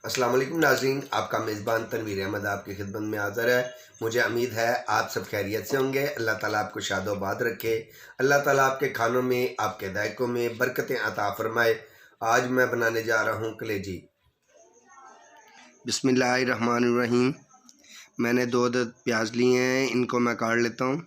अस्सलाम वालेकुम नाज़रीन, आपका मेज़बान तनवीर अहमद आपकी खिदमत में हाज़िर है। मुझे उम्मीद है आप सब खैरियत से होंगे। अल्लाह ताला आपको शादोबाद रखे। अल्लाह ताला आपके खानों में, आपके दायकों में बरकतें अता फ़रमाए। आज मैं बनाने जा रहा हूँ कलेजी। बिस्मिल्लाहिर्रहमानिर्रहीम। मैंने 2 अदद प्याज लिए हैं, इनको मैं काट लेता हूँ।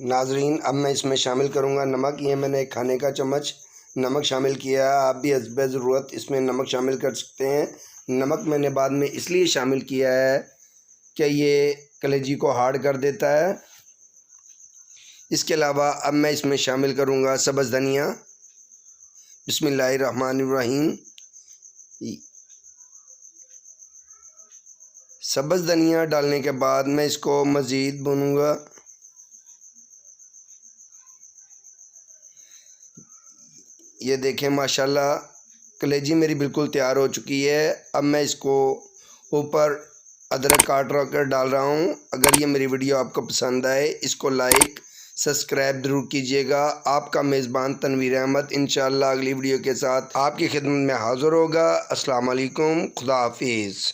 नाजरीन अब मैं इसमें शामिल करूँगा नमक। ये मैंने एक खाने का चम्मच नमक शामिल किया है। आप भी हस्ब ज़रूरत इसमें नमक शामिल कर सकते हैं। नमक मैंने बाद में इसलिए शामिल किया है कि ये कलेजी को हार्ड कर देता है। इसके अलावा अब मैं इसमें शामिल करूँगा सब्ज़ धनिया। बिस्मिल्लाहिर्रहमानिर्रहीम। सब्ज़ धनिया डालने के बाद मैं इसको मज़ीद भूनूंगा। ये देखें माशाल्लाह कलेजी मेरी बिल्कुल तैयार हो चुकी है। अब मैं इसको ऊपर अदरक काट कर डाल रहा हूँ। अगर ये मेरी वीडियो आपको पसंद आए इसको लाइक सब्सक्राइब ज़रूर कीजिएगा। आपका मेज़बान तनवीर अहमद इंशाअल्लाह अगली वीडियो के साथ आपकी खिदमत में हाज़िर होगा। अस्सलाम वालेकुम, खुदा हाफिज़।